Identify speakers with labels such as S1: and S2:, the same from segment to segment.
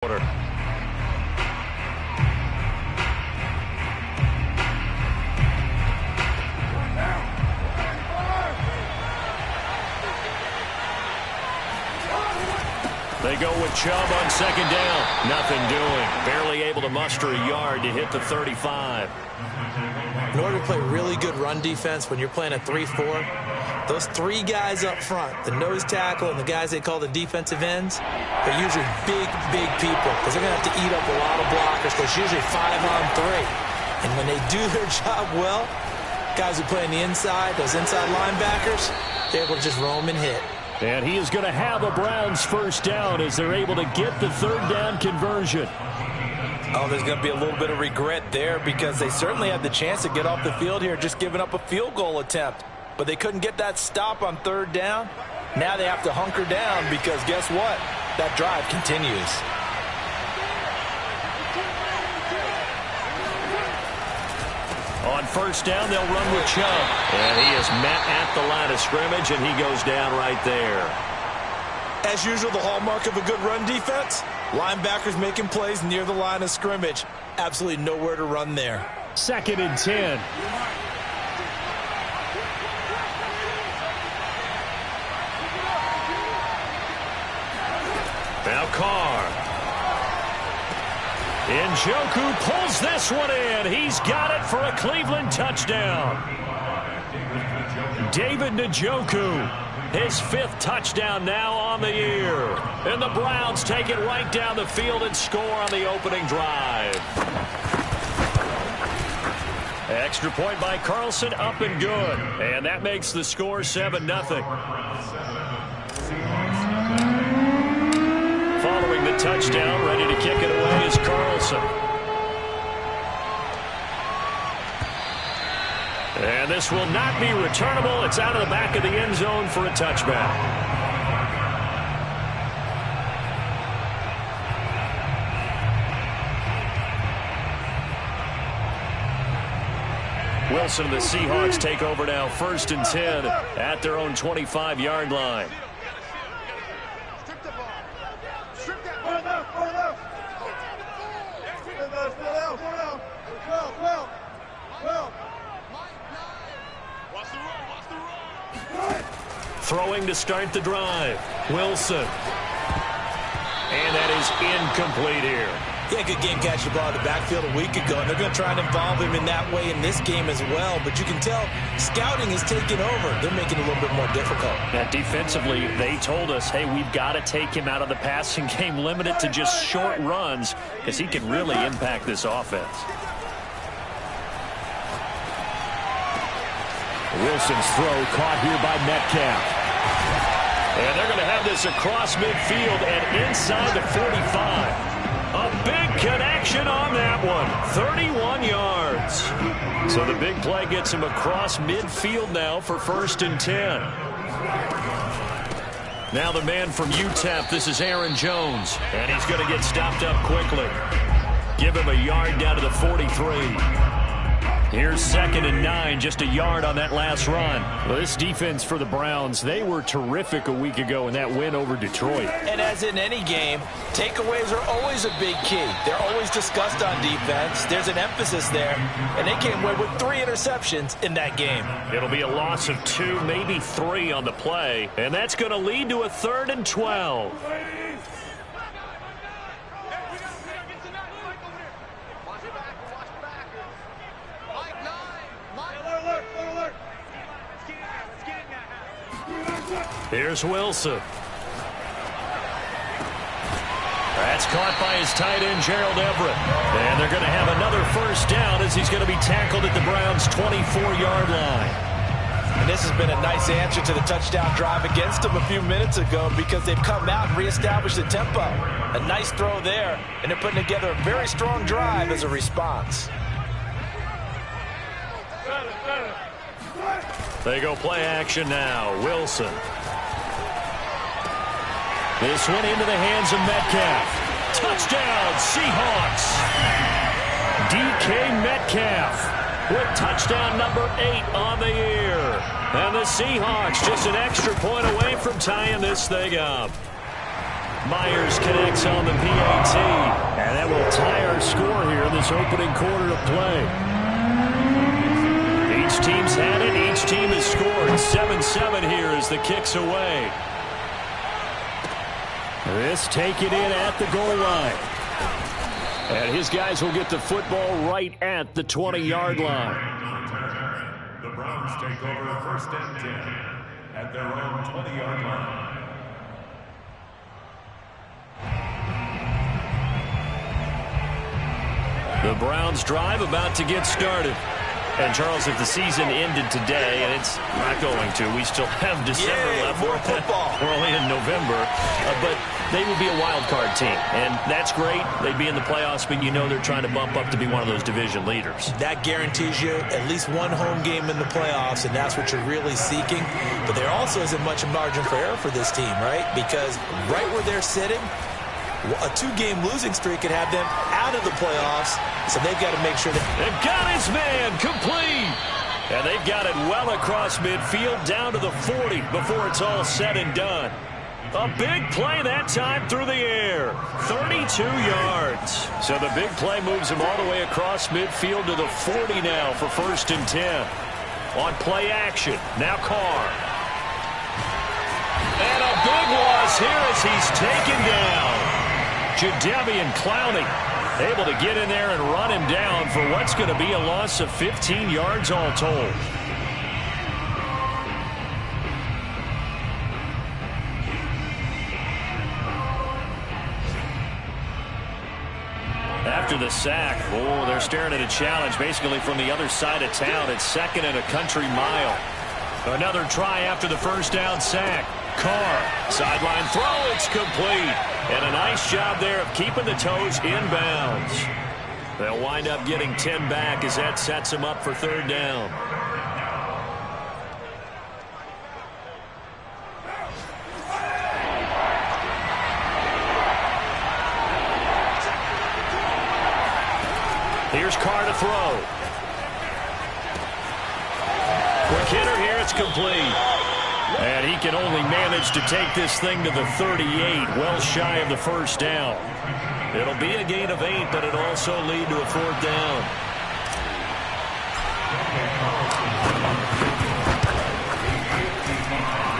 S1: quarter. They go with Chubb on second down. Nothing doing. Barely able to muster a yard to hit the 35.
S2: In order to play really good run defense when you're playing a 3-4, those three guys up front, the nose tackle and the guys they call the defensive ends, they're usually big people because they're going to have to eat up a lot of blockers because it's usually 5-on-3. And when they do their job well, guys who play on the inside, those inside linebackers, they're able to just roam and hit.
S1: And he is going to have a Browns first down as they're able to get the third down conversion.
S3: Oh, there's going to be a little bit of regret there because they certainly had the chance to get off the field here, just giving up a field goal attempt. But they couldn't get that stop on third down. Now they have to hunker down because guess what? That drive continues.
S1: On first down, they'll run with Chubb. And he is met at the line of scrimmage, and he goes down right there.
S3: As usual, the hallmark of a good run defense, linebackers making plays near the line of scrimmage. Absolutely nowhere to run there.
S1: 2nd and 10. Now Carr. Njoku pulls this one in. He's got it for a Cleveland touchdown. David Njoku, his 5th touchdown now on the year. And the Browns take it right down the field and score on the opening drive. Extra point by Carlson, up and good. And that makes the score 7-0. Following the touchdown, ready to kick it away is Carlson. And this will not be returnable. It's out of the back of the end zone for a touchback. Wilson and the Seahawks take over now, 1st and 10 at their own 25-yard line. Throwing to start the drive. Wilson. And that is incomplete here.
S3: Yeah, good game catching the ball in the backfield a week ago, and they're going to try and involve him in that way in this game as well. But you can tell scouting is taking over. They're making it a little bit more difficult.
S1: Yeah, defensively, they told us, hey, we've got to take him out of the passing game, limit it to just short runs, because he can really impact this offense. Wilson's throw caught here by Metcalf. And they're going to have this across midfield and inside the 45. A big connection on that one. 31 yards. So the big play gets him across midfield now for 1st and 10. Now the man from UTEP, this is Aaron Jones. And he's going to get stopped up quickly. Give him a yard down to the 43. Here's 2nd and 9, just a yard on that last run. Well, this defense for the Browns, they were terrific a week ago in that win over Detroit.
S3: And as in any game, takeaways are always a big key. They're always discussed on defense. There's an emphasis there, and they came away with 3 interceptions in that game.
S1: It'll be a loss of 2, maybe 3 on the play, and that's going to lead to a 3rd and 12. Here's Wilson. That's caught by his tight end, Gerald Everett. And they're going to have another first down as he's going to be tackled at the Browns' 24-yard line.
S3: And this has been a nice answer to the touchdown drive against them a few minutes ago because they've come out and reestablished the tempo. A nice throw there, and they're putting together a very strong drive as a response.
S1: They go play action now. Wilson. This one into the hands of Metcalf. Touchdown, Seahawks. DK Metcalf with touchdown number 8 on the year. And the Seahawks just an extra point away from tying this thing up. Myers connects on the PAT. And that will tie our score here in this opening quarter of play. Each team's had it. Each team has scored. 7-7 here as the kick's away. This taken in at the goal line. And his guys will get the football right at the 20-yard line.
S4: The Browns take over first and 10 at their own 20-yard line.
S1: The Browns drive about to get started. And, Charles, if the season ended today, and it's not going to, we still have December left.
S3: More football.
S1: We're only in November. But they would be a wild card team. And that's great. They'd be in the playoffs, but you know they're trying to bump up to be one of those division leaders.
S2: That guarantees you at least one home game in the playoffs, and that's what you're really seeking. But there also isn't much margin for error for this team, right? Because right where they're sitting, a two-game losing streak could have them out of the playoffs, so they've got to make sure that...
S1: They've got his man complete. And they've got it well across midfield down to the 40 before it's all said and done. A big play that time through the air. 32 yards. So the big play moves him all the way across midfield to the 40 now for first and 10. On play action, now Carr. And a big loss here as he's taken down. Jadeveon Clowney able to get in there and run him down for what's going to be a loss of 15 yards all told. After the sack, they're staring at a challenge basically from the other side of town. It's second and a country mile. Another try after the first down sack. Carr, sideline throw, it's complete. And a nice job there of keeping the toes inbounds. They'll wind up getting 10 back as that sets them up for third down. Here's Carr to throw. Quick hitter here, it's complete. And he can only manage to take this thing to the 38, well shy of the first down. It'll be a gain of 8, but it'll also lead to a fourth down.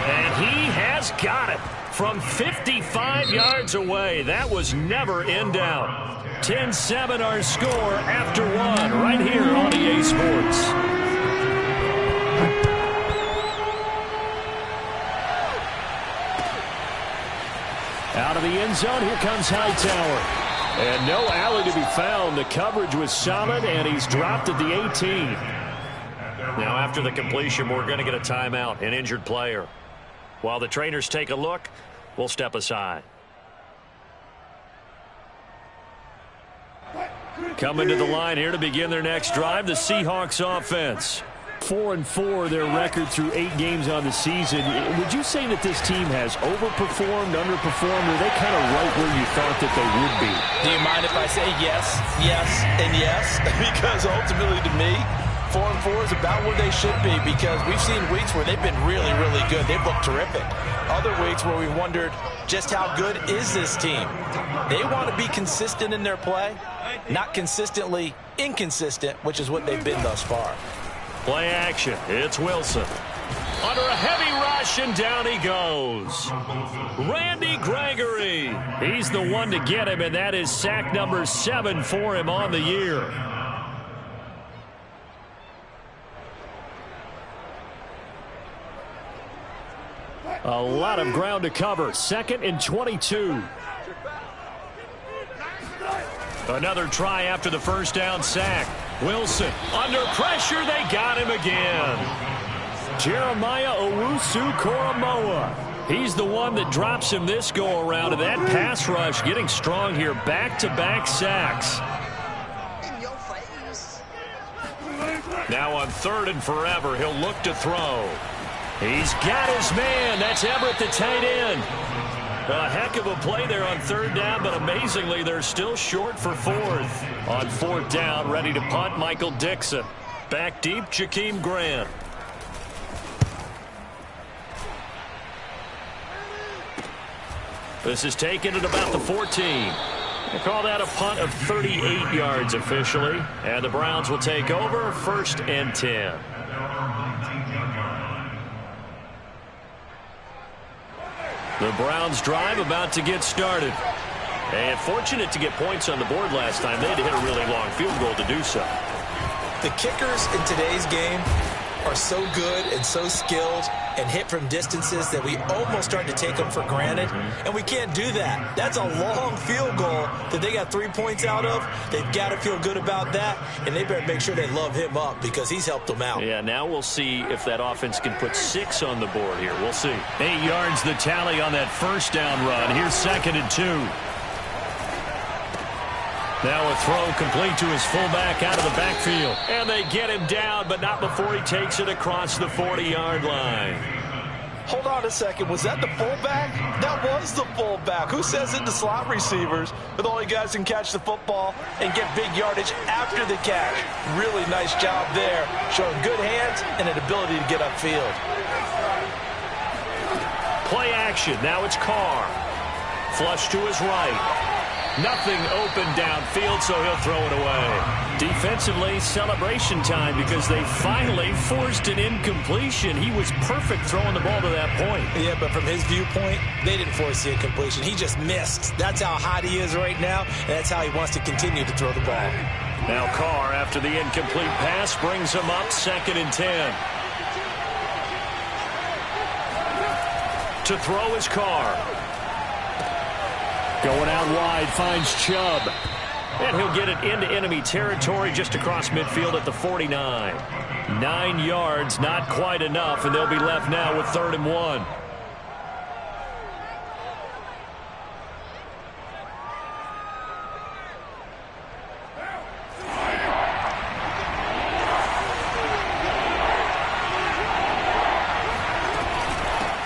S1: And he has got it from 55 yards away. That was never in doubt. 10-7 our score after one right here on EA Sports. Out of the end zone, here comes Hightower. And no alley to be found. The coverage was solid, and he's dropped at the 18. Now, after the completion, we're going to get a timeout, an injured player. While the trainers take a look, we'll step aside. Coming to the line here to begin their next drive, the Seahawks offense. 4-4 their record through 8 games on the season. Would you say that this team has overperformed, underperformed, or are they kind of right where you thought that they would be?
S3: Do you mind if I say yes, yes, and yes? Because ultimately to me, 4-4 is about where they should be, because we've seen weeks where they've been really, really good. They've looked terrific. Other weeks where we wondered just how good is this team. They want to be consistent in their play, not consistently inconsistent, which is what they've been thus far.
S1: Play action. It's Wilson. Under a heavy rush, and down he goes. Randy Gregory. He's the one to get him, and that is sack number 7 for him on the year. A lot of ground to cover. 2nd and 22. Another try after the first down sack. Wilson under pressure. They got him again. Jeremiah Owusu-Koramoah. He's the one that drops him this go around. And that pass rush getting strong here. Back-to-back sacks. Now on 3rd and forever, he'll look to throw. He's got his man. That's Everett, the tight end. A heck of a play there on 3rd down, but amazingly, they're still short for 4th. On 4th down, ready to punt, Michael Dixon. Back deep, Jakeem Grant. This is taken at about the 14. They call that a punt of 38 yards officially. And the Browns will take over 1st and 10. The Browns drive about to get started. And fortunate to get points on the board last time. They had to hit a really long field goal to do so.
S2: The kickers in today's game are so good and so skilled and hit from distances that we almost start to take them for granted. And we can't do that. That's a long field goal that they got 3 points out of. They've got to feel good about that, and they better make sure they love him up because he's helped them out.
S1: Yeah, now we'll see if that offense can put 6 on the board here. We'll see. 8 yards the tally on that first down run. Here's 2nd and 2. Now a throw complete to his fullback out of the backfield. And they get him down, but not before he takes it across the 40-yard line.
S3: Hold on a second. Was that the fullback? That was the fullback. Who says it to slot receivers? But the only guys can catch the football and get big yardage after the catch. Really nice job there, showing good hands and an ability to get upfield.
S1: Play action. Now it's Carr. Flush to his right. Nothing open downfield, so he'll throw it away. Defensively, celebration time because they finally forced an incompletion. He was perfect throwing the ball to that point.
S2: Yeah, but from his viewpoint, they didn't force the incompletion. He just missed. That's how hot he is right now, and that's how he wants to continue to throw the ball.
S1: Now Carr, after the incomplete pass, brings him up 2nd and 10. To throw is Carr. Going out wide, finds Chubb. And he'll get it into enemy territory just across midfield at the 49. 9 yards, not quite enough, and they'll be left now with 3rd and 1.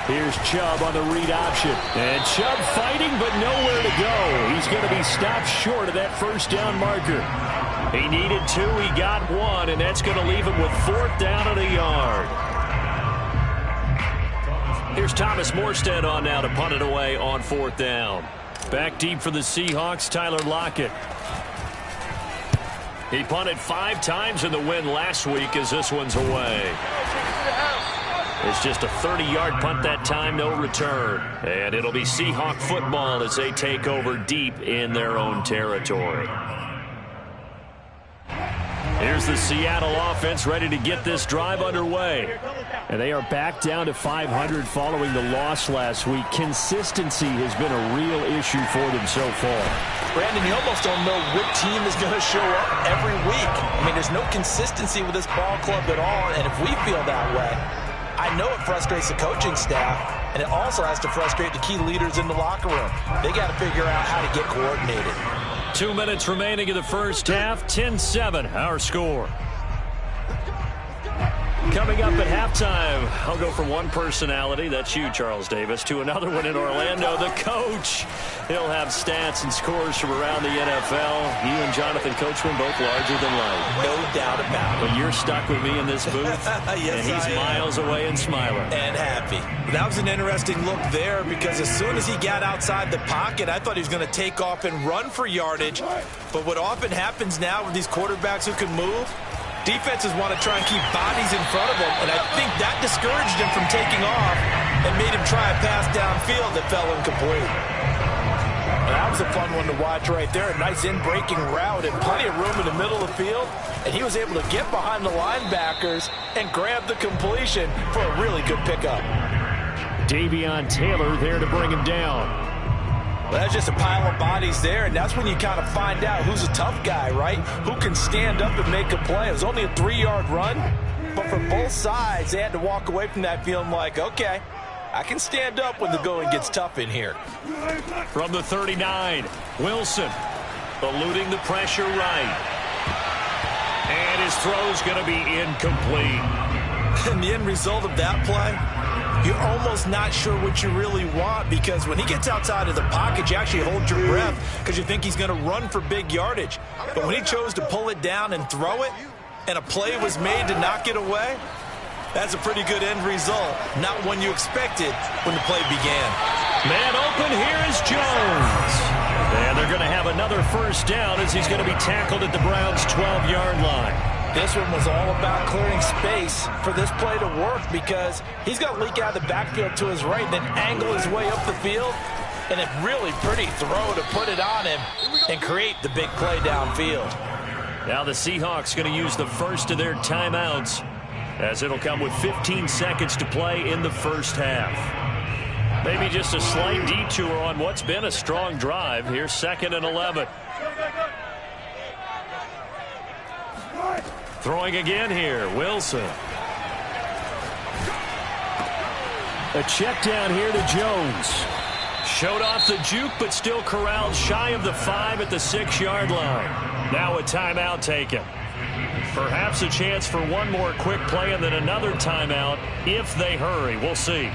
S1: Here's Chubb on the read option. And Chubb fighting, but nowhere to go. He's going to be stopped short of that first down marker. He needed 2. He got 1, and that's going to leave him with 4th down and a yard. Here's Thomas Morstead on now to punt it away on 4th down. Back deep for the Seahawks, Tyler Lockett. He punted 5 times in the win last week as this one's away. It's just a 30-yard punt that time, no return. And it'll be Seahawk football as they take over deep in their own territory. Here's the Seattle offense ready to get this drive underway. And they are back down to 500 following the loss last week. Consistency has been a real issue for them so far.
S3: Brandon, you almost don't know what team is going to show up every week. I mean, there's no consistency with this ball club at all, and if we feel that way, I know it frustrates the coaching staff, and it also has to frustrate the key leaders in the locker room. They got to figure out how to get coordinated.
S1: 2 minutes remaining in the first half. 10-7, our score. Coming up at halftime, I'll go from one personality, that's you, Charles Davis, to another one in Orlando, the coach. He'll have stats and scores from around the NFL. You and Jonathan Coachman both larger than life.
S2: No doubt about it.
S1: But you're stuck with me in this booth,
S2: yes,
S1: and he's miles away and smiling.
S2: And happy. That was an interesting look there because as soon as he got outside the pocket, I thought he was going to take off and run for yardage. But what often happens now with these quarterbacks who can move, defenses want to try and keep bodies in front of them, and I think that discouraged him from taking off and made him try a pass downfield that fell incomplete.
S3: That was a fun one to watch right there. A nice in-breaking route and plenty of room in the middle of the field, and he was able to get behind the linebackers and grab the completion for a really good pickup.
S1: Davion Taylor there to bring him down.
S3: Well, that's just a pile of bodies there, and that's when you kind of find out who's a tough guy, right? Who can stand up and make a play. It was only a 3-yard run, but for both sides, they had to walk away from that feeling like, okay, I can stand up when the going gets tough in here.
S1: From the 39, Wilson eluding the pressure right. And his throw's going to be incomplete.
S2: And the end result of that play, you're almost not sure what you really want because when he gets outside of the pocket, you actually hold your breath because you think he's going to run for big yardage. But when he chose to pull it down and throw it, and a play was made to knock it away, that's a pretty good end result. Not one you expected when the play began.
S1: Man open, here is Jones. And they're going to have another first down as he's going to be tackled at the Browns' 12-yard line.
S3: This one was all about clearing space for this play to work because he's going to leak out of the backfield to his right, then angle his way up the field. And a really pretty throw to put it on him and create the big play downfield.
S1: Now the Seahawks going to use the first of their timeouts as it'll come with 15 seconds to play in the first half. Maybe just a slight detour on what's been a strong drive. Here's 2nd and 11. Throwing again here, Wilson. A check down here to Jones. Showed off the juke, but still corralled shy of the 5 at the 6-yard line. Now a timeout taken. Perhaps a chance for one more quick play and then another timeout if they hurry. We'll see.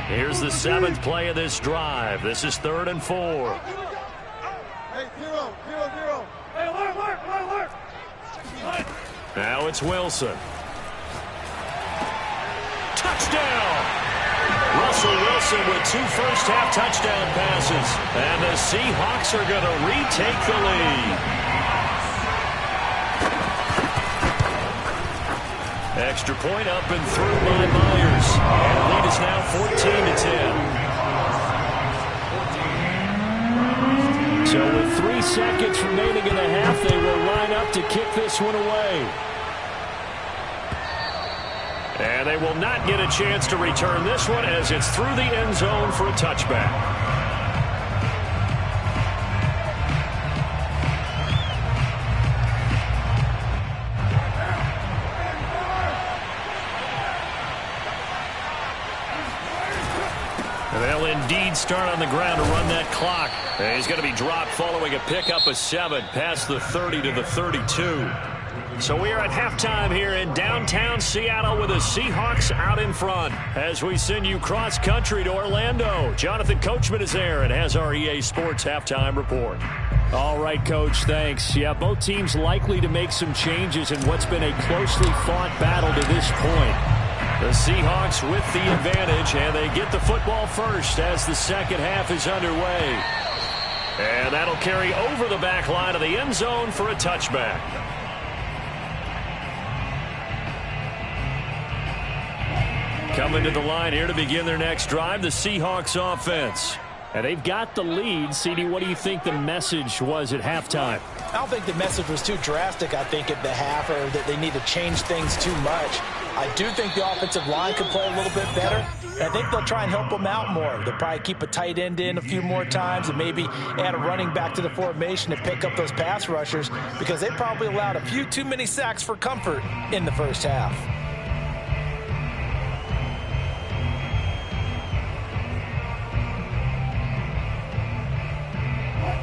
S1: Here's the 7th play of this drive. This is 3rd and 4.
S5: Hey, 0, 0, 0. Hey, alert.
S1: Now it's Wilson. Touchdown! Russell Wilson with 2 first-half touchdown passes. And the Seahawks are going to retake the lead. Extra point up and through by Myers. And the lead is now 14-10. So with 3 seconds remaining in the half, they will line up to kick this one away. And they will not get a chance to return this one as it's through the end zone for a touchback. They'll indeed start on the ground to run that clock. And he's going to be dropped following a pickup of 7 past the 30 to the 32. So we are at halftime here in downtown Seattle with the Seahawks out in front. As we send you cross-country to Orlando, Jonathan Coachman is there and has our EA Sports halftime report. All right, Coach, thanks. Yeah, both teams likely to make some changes in what's been a closely fought battle to this point. The Seahawks with the advantage, and they get the football first as the second half is underway. And that'll carry over the back line of the end zone for a touchback. Coming to the line here to begin their next drive, the Seahawks offense. And they've got the lead. CD, what do you think the message was at halftime?
S3: I don't think the message was too drastic, I think, at the half, or that they need to change things too much. I do think the offensive line could play a little bit better. And I think they'll try and help them out more. They'll probably keep a tight end in a few more times and maybe add a running back to the formation to pick up those pass rushers because they probably allowed a few too many sacks for comfort in the first half.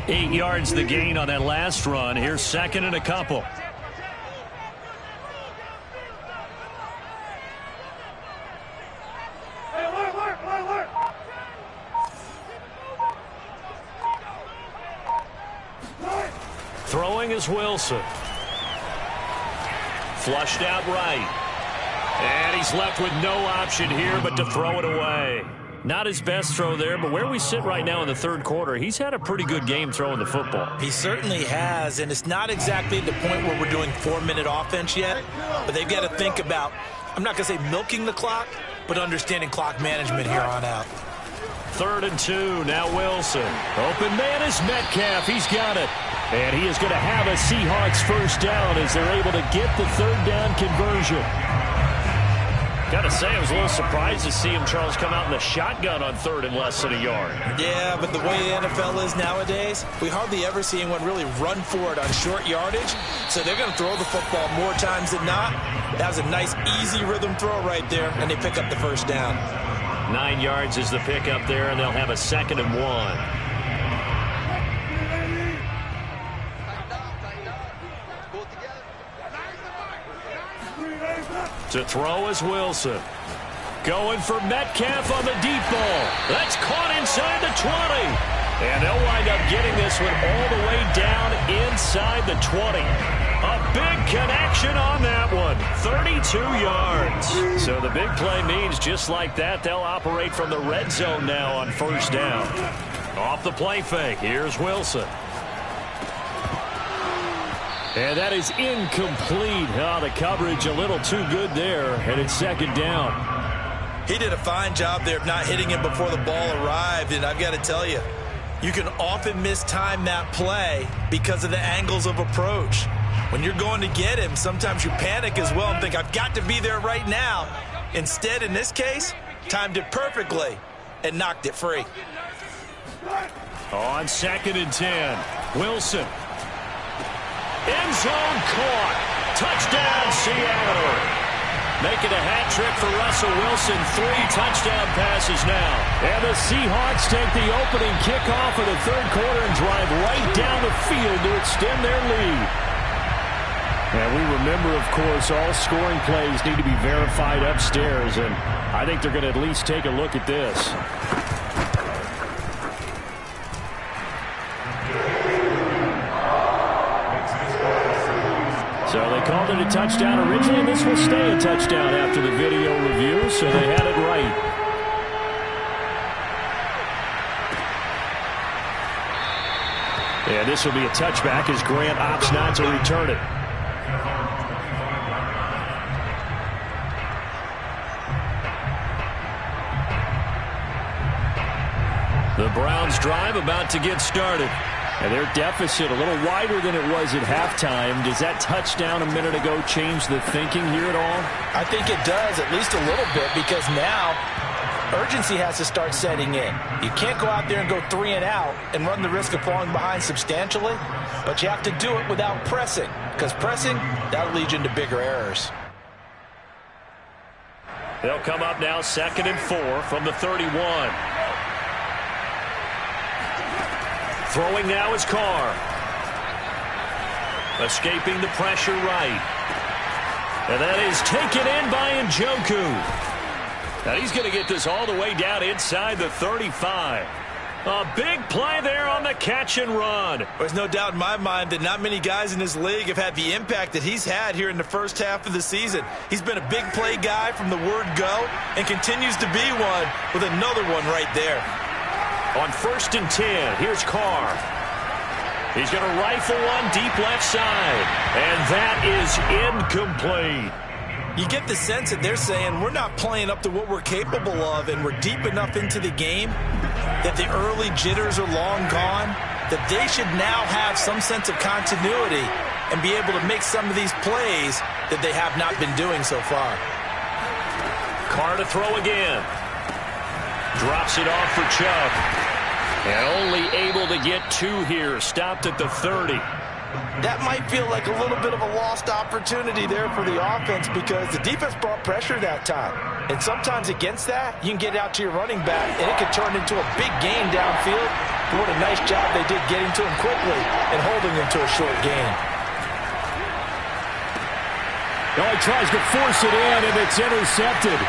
S1: 8 yards the gain on that last run. Here's 2nd and a couple. Throwing is Wilson. Flushed out right. And he's left with no option here but to throw it away. Not his best throw there, but where we sit right now in the third quarter, he's had a pretty good game throwing the football.
S2: He certainly has, and it's not exactly the point where we're doing 4-minute offense yet, but they've got to think about, I'm not going to say milking the clock, but understanding clock management here on out.
S1: 3rd and 2, now Wilson. Open man is Metcalf, he's got it. And he is going to have a Seahawks first down as they're able to get the 3rd down conversion. Got to say, I was a little surprised to see him, Charles, come out in the shotgun on 3rd and less than a yard.
S2: Yeah, but the way the NFL is nowadays, we hardly ever see anyone really run for it on short yardage. So they're going to throw the football more times than not. That was a nice, easy rhythm throw right there, and they pick up the first down.
S1: 9 yards is the pickup there, and they'll have a 2nd and 1. To throw is Wilson. Going for Metcalf on the deep ball. That's caught inside the 20. And they'll wind up getting this one all the way down inside the 20. A big connection on that one. 32 yards. So the big play means just like that, they'll operate from the red zone now on first down. Off the play fake, here's Wilson. And that is incomplete. Oh, the coverage a little too good there, and it's second down.
S2: He did a fine job there of not hitting him before the ball arrived, and I've got to tell you, you can often mistime that play because of the angles of approach. When you're going to get him, sometimes you panic as well and think, I've got to be there right now. Instead, in this case, timed it perfectly and knocked it free.
S1: On 2nd and 10, Wilson. End zone caught. Touchdown, Seattle. Making a hat trick for Russell Wilson. 3 touchdown passes now. And the Seahawks take the opening kickoff of the third quarter and drive right down the field to extend their lead. And we remember, of course, all scoring plays need to be verified upstairs, and I think they're going to at least take a look at this. So they called it a touchdown originally, and this will stay a touchdown after the video review, so they had it right. And this will be a touchback as Grant opts not to return it. The Browns drive about to get started. And their deficit a little wider than it was at halftime. Does that touchdown a minute ago change the thinking here at all?
S3: I think it does, at least a little bit, because now urgency has to start setting in. You can't go out there and go 3 and out and run the risk of falling behind substantially, but you have to do it without pressing, because pressing, that'll lead you into bigger errors.
S1: They'll come up now 2nd and 4 from the 31. Throwing now is Carr. Escaping the pressure right. And that is taken in by Njoku. Now he's going to get this all the way down inside the 35. A big play there on the catch and run.
S2: There's no doubt in my mind that not many guys in this league have had the impact that he's had here in the first half of the season. He's been a big play guy from the word go and continues to be one with another one right there.
S1: On 1st and 10, here's Carr. He's going to rifle one deep left side. And that is incomplete.
S2: You get the sense that they're saying we're not playing up to what we're capable of, and we're deep enough into the game that the early jitters are long gone, that they should now have some sense of continuity and be able to make some of these plays that they have not been doing so far.
S1: Carr to throw again. Drops it off for Chubb. And only able to get 2 here. Stopped at the 30.
S3: That might feel like a little bit of a lost opportunity there for the offense because the defense brought pressure that time. And sometimes against that, you can get out to your running back, and it could turn into a big gain downfield. But what a nice job they did getting to him quickly and holding him to a short gain.
S1: Now he tries to force it in, and it's intercepted.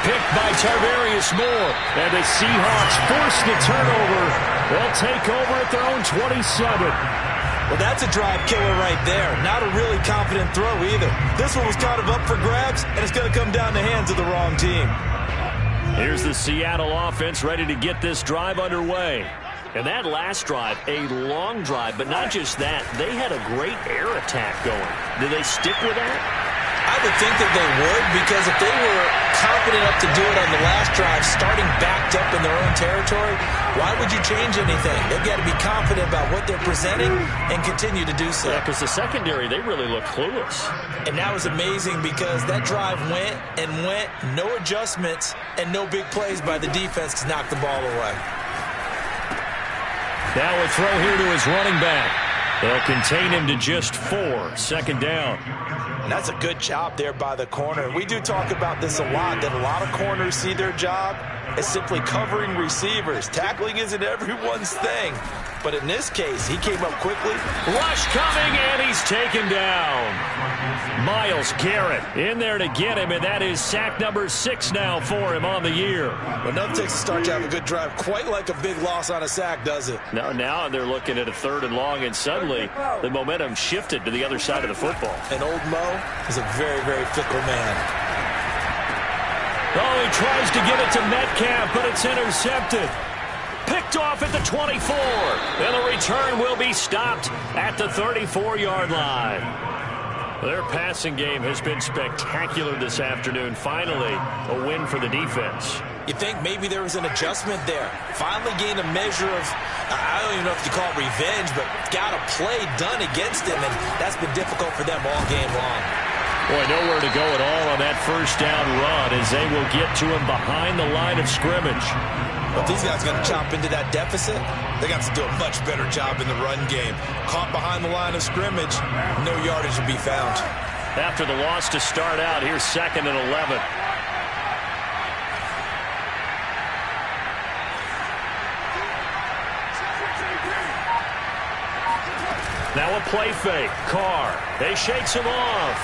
S1: Picked by Tarvarius Moore. And the Seahawks force the turnover. They'll take over at their own 27.
S2: Well, that's a drive killer right there. Not a really confident throw either. This one was kind of up for grabs, and it's going to come down the hands of the wrong team.
S1: Here's the Seattle offense ready to get this drive underway. And that last drive, a long drive, but not just that. They had a great air attack going. Did they stick with that?
S2: I would think that they would, because if they were confident enough to do it on the last drive, starting backed up in their own territory, why would you change anything? They've got to be confident about what they're presenting and continue to do so.
S1: Yeah, because the secondary, they really look clueless.
S2: And that was amazing because that drive went and went, no adjustments, and no big plays by the defense to knock the ball away.
S1: Now a throw here to his running back. They'll contain him to just 4. 2nd down.
S3: And that's a good job there by the corner. We do talk about this a lot, that a lot of corners see their job as simply covering receivers. Tackling isn't everyone's thing. But in this case, he came up quickly.
S1: Rush coming, and he's taken down. Myles Garrett in there to get him, and that is sack number 6 now for him on the year.
S3: But nothing takes a start to have a good drive quite like a big loss on a sack, does it?
S1: No, now they're looking at a 3rd and long, and suddenly the momentum shifted to the other side of the football.
S3: And old Mo is a very, very fickle man.
S1: Oh, he tries to give it to Metcalf, but it's intercepted. Picked off at the 24. And the return will be stopped at the 34-yard line. Their passing game has been spectacular this afternoon. Finally, a win for the defense.
S3: You think maybe there was an adjustment there. Finally gained a measure of, I don't even know if you call it revenge, but got a play done against him, and that's been difficult for them all game long.
S1: Boy, nowhere to go at all on that first down run as they will get to him behind the line of scrimmage.
S3: But these guys are going to chop into that deficit. They got to do a much better job in the run game. Caught behind the line of scrimmage, no yardage to be found.
S1: After the loss to start out, here's 2nd and 11. Now a play fake. Carr. They shakes him off.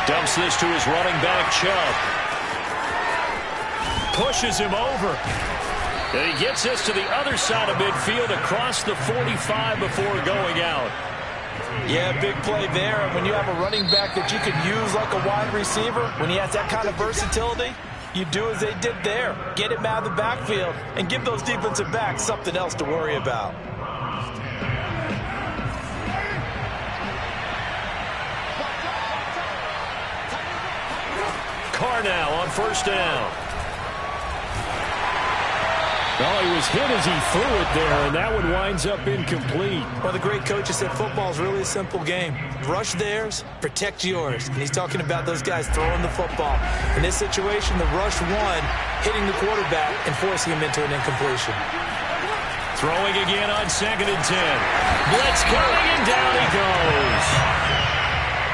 S1: Dumps this to his running back, Chubb. Pushes him over. And he gets this to the other side of midfield across the 45 before going out.
S3: Yeah, big play there. And when you have a running back that you can use like a wide receiver, when he has that kind of versatility, you do as they did there. Get him out of the backfield and give those defensive backs something else to worry about.
S1: Carr now on 1st down. Well, he was hit as he threw it there, and that one winds up incomplete.
S2: Well, the great coach has said football is really a simple game. Rush theirs, protect yours. And he's talking about those guys throwing the football. In this situation, the rush won, hitting the quarterback and forcing him into an incompletion.
S1: Throwing again on 2nd and 10. Blitz coming, and down he goes.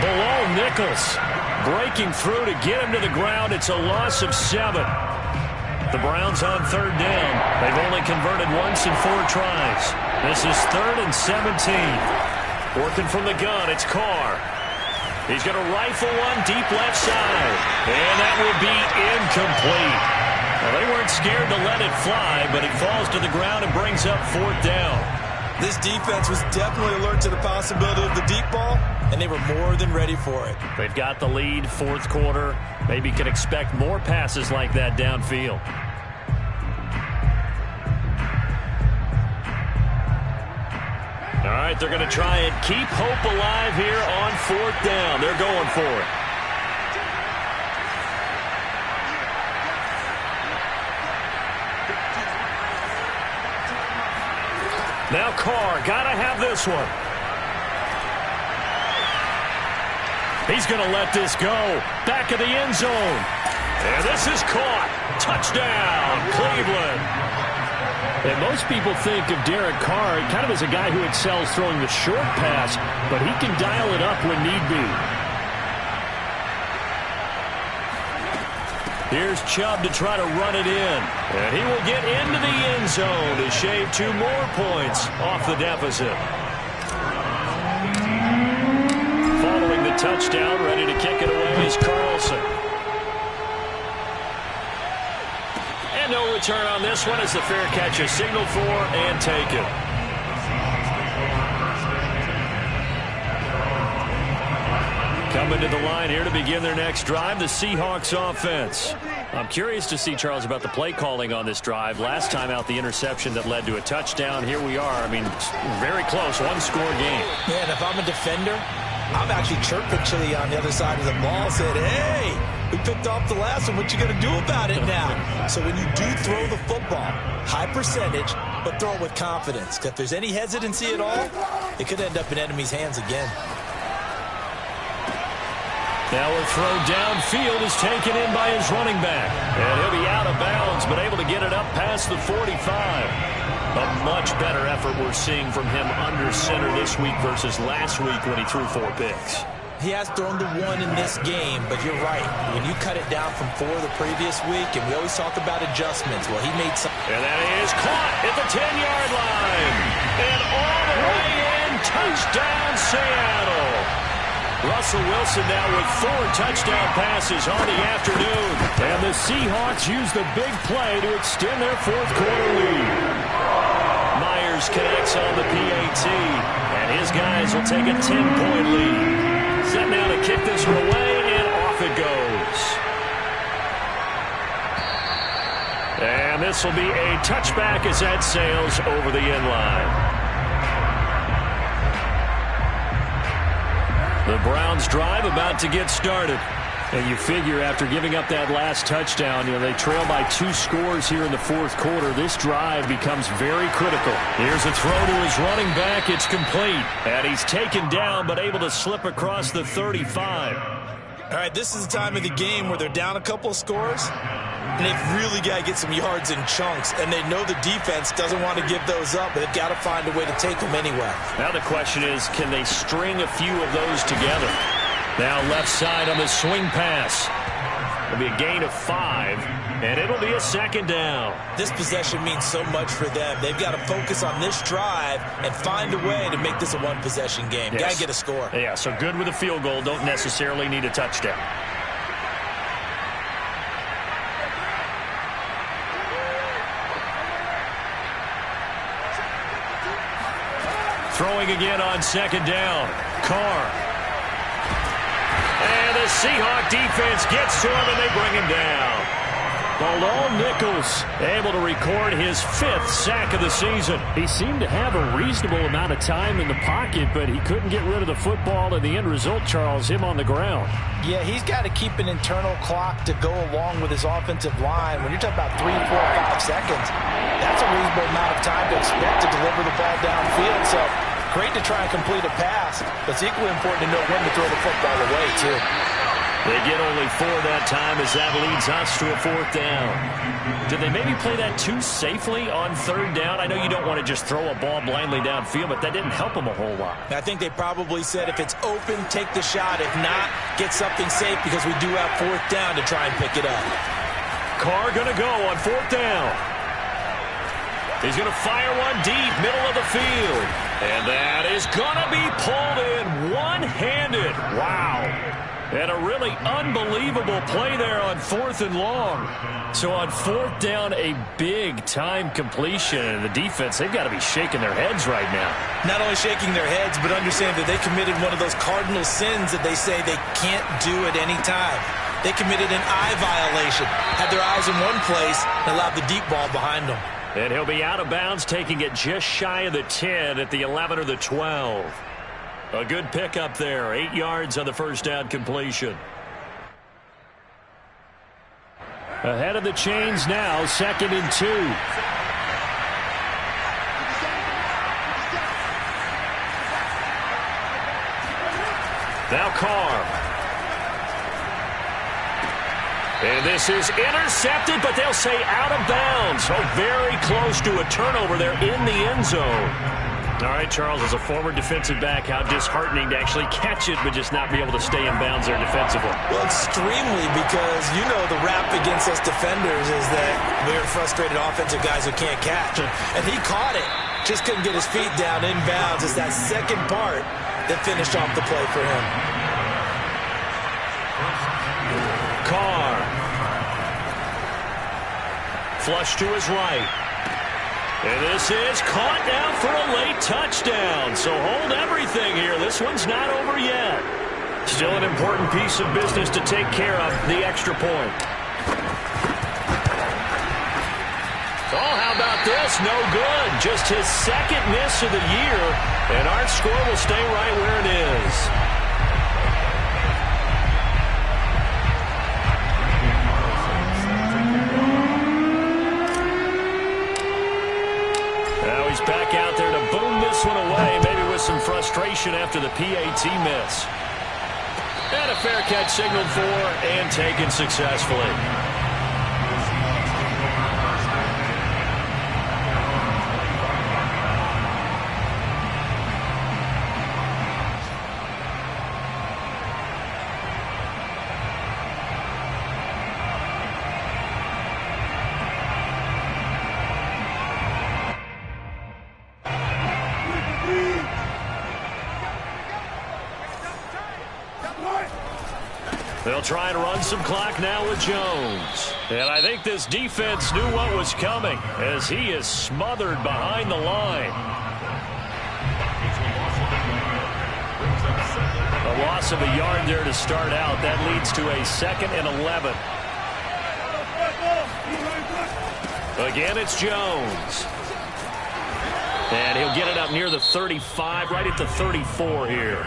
S1: Below Nichols. Breaking through to get him to the ground. It's a loss of 7. The Browns on 3rd down. They've only converted once in 4 tries. This is 3rd and 17. Working from the gun, it's Carr. He's going to rifle one deep left side. And that will be incomplete. Well, they weren't scared to let it fly, but it falls to the ground and brings up 4th down.
S3: This defense was definitely alert to the possibility of the deep ball, and they were more than ready for it.
S1: They've got the lead, 4th quarter. Maybe can expect more passes like that downfield. All right, they're going to try and keep hope alive here on 4th down. They're going for it. Now Carr, got to have this one. He's going to let this go. Back of the end zone. And this is caught. Touchdown, Cleveland. And most people think of Derek Carr kind of as a guy who excels throwing the short pass, but he can dial it up when need be. Here's Chubb to try to run it in. And he will get into the end zone to shave 2 more points off the deficit. Following the touchdown, ready to kick it away is Carlson. And no return on this one as the fair catch is signaled for and taken. Coming to the line here to begin their next drive, the Seahawks offense. I'm curious to see, Charles, about the play calling on this drive. Last time out, the interception that led to a touchdown. Here we are. I mean, very close, 1-score game.
S3: Man, if I'm a defender, I'm actually chirping Chili on the other side of the ball, said, hey, we picked off the last one. What you going to do about it now? So when you do throw the football, high percentage, but throw it with confidence. Because if there's any hesitancy at all, it could end up in enemy's hands again.
S1: Now a throw downfield is taken in by his running back. And he'll be out of bounds, but able to get it up past the 45. A much better effort we're seeing from him under center this week versus last week when he threw 4 picks.
S2: He has thrown the one in this game, but you're right. When you cut it down from 4 the previous week, and we always talk about adjustments, well, he made some.
S1: And that is caught at the 10-yard line. And all the way in, touchdown Seattle. Russell Wilson now with 4 touchdown passes on the afternoon. And the Seahawks use the big play to extend their fourth-quarter lead. Myers connects on the PAT, and his guys will take a 10-point lead. Set now to kick this one away, and off it goes. And this will be a touchback as that sails over the end line. The Browns drive about to get started. And you figure after giving up that last touchdown, they trail by 2 scores here in the fourth quarter. This drive becomes very critical. Here's a throw to his running back. It's complete. And he's taken down but able to slip across the 35.
S2: All right, this is the time of the game where they're down a couple of scores, and they've really got to get some yards in chunks, and they know the defense doesn't want to give those up, but they've got to find a way to take them anyway.
S1: Now the question is, can they string a few of those together? Now left side on the swing pass. It'll be a gain of 5, and it'll be a second down.
S2: This possession means so much for them. They've got to focus on this drive and find a way to make this a one-possession game.
S1: Yes.
S2: Got to get a score.
S1: Yeah, so good with a field goal. Don't necessarily need a touchdown. Throwing again on second down. Carr. And the Seahawk defense gets to him, and they bring him down. Bilal Nichols able to record his 5th sack of the season. He seemed to have a reasonable amount of time in the pocket, but he couldn't get rid of the football, and the end result, Charles, him on the ground.
S3: Yeah, he's got to keep an internal clock to go along with his offensive line. When you're talking about 3, 4, 5 seconds, that's a reasonable amount of time to expect to deliver the ball downfield. So great to try and complete a pass, but it's equally important to know when to throw the football away, too.
S1: They get only 4 that time as that leads us to a 4th down. Did they maybe play that too safely on 3rd down? I know you don't want to just throw a ball blindly downfield, but that didn't help them a whole lot.
S2: I think they probably said if it's open, take the shot. If not, get something safe because we do have 4th down to try and pick it up.
S1: Carr going to go on 4th down. He's going to fire one deep, middle of the field. And that is going to be pulled in one-handed. Wow. And a really unbelievable play there on 4th and long. So on 4th down, a big-time completion. And the defense, they've got to be shaking their heads right now.
S2: Not only shaking their heads, but understand that they committed one of those cardinal sins that they say they can't do at any time. They committed an eye violation, had their eyes in one place, and allowed the deep ball behind them.
S1: And he'll be out of bounds, taking it just shy of the 10 at the 11 or the 12. A good pickup there. 8 yards on the first down completion. Ahead of the chains now, 2nd and 2. Now Carr. And this is intercepted, but they'll say out of bounds. So very close to a turnover there in the end zone. All right, Charles, as a former defensive back, how disheartening to actually catch it, but just not be able to stay in bounds there defensively.
S2: Well, extremely, because you know the rap against us defenders is that we're frustrated offensive guys who can't catch. And he caught it, just couldn't get his feet down in bounds. It's that second part that finished off the play for him.
S1: Carr. Flush to his right. And this is caught now for a late touchdown. So hold everything here. This one's not over yet. Still an important piece of business to take care of, the extra point. Oh, how about this? No good. Just his 2nd miss of the year. And our score will stay right where it is. Back out there to boom this one away, maybe with some frustration after the PAT miss. And a fair catch signaled for and taken successfully. They'll try and run some clock now with Jones. And I think this defense knew what was coming as he is smothered behind the line. A loss of a yard there to start out. That leads to a 2nd and 11. Again, it's Jones. And he'll get it up near the 35, right at the 34 here.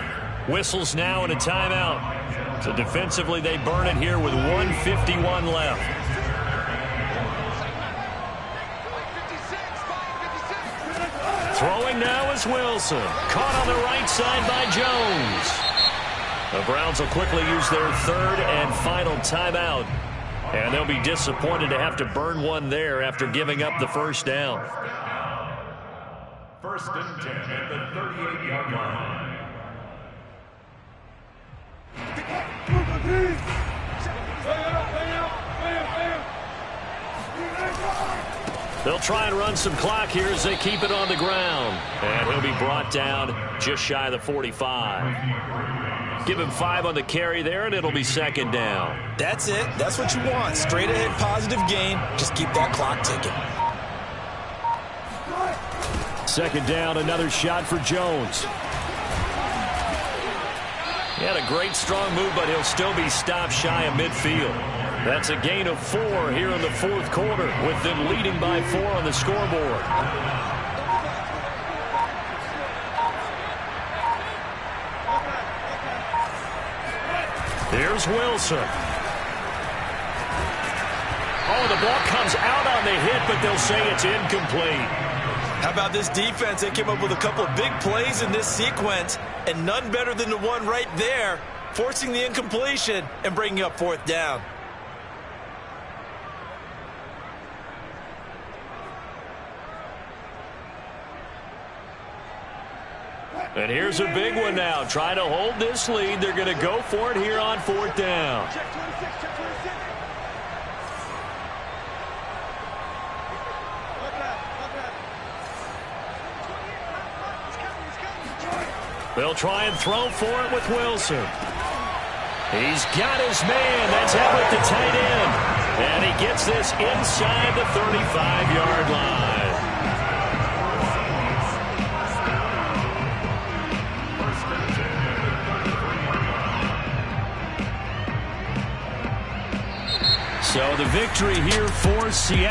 S1: Whistles now and a timeout. So defensively, they burn it here with 1:51 left. Throwing now is Wilson. Caught on the right side by Jones. The Browns will quickly use their 3rd and final timeout. And they'll be disappointed to have to burn one there after giving up the first down.
S4: 1st and 10 at the 38-yard line.
S1: They'll try and run some clock here as they keep it on the ground. And he'll be brought down just shy of the 45. Give him 5 on the carry there, and it'll be 2nd down.
S3: That's it. That's what you want. Straight ahead positive gain. Just keep that clock ticking.
S1: 2nd down, another shot for Jones. He had a great strong move, but he'll still be stopped shy of midfield. That's a gain of 4 here in the 4th quarter, with them leading by 4 on the scoreboard. Here's Wilson. Oh, the ball comes out on the hit, but they'll say it's incomplete.
S3: How about this defense? They came up with a couple of big plays in this sequence, and none better than the one right there, forcing the incompletion and bringing up 4th down.
S1: And here's a big one now. Trying to hold this lead. They're going to go for it here on 4th down.
S5: Check 26, check 26.
S1: They'll try and throw for it with Wilson. He's got his man. That's Everett, the tight end. And he gets this inside the 35-yard line. So the victory here for Seattle.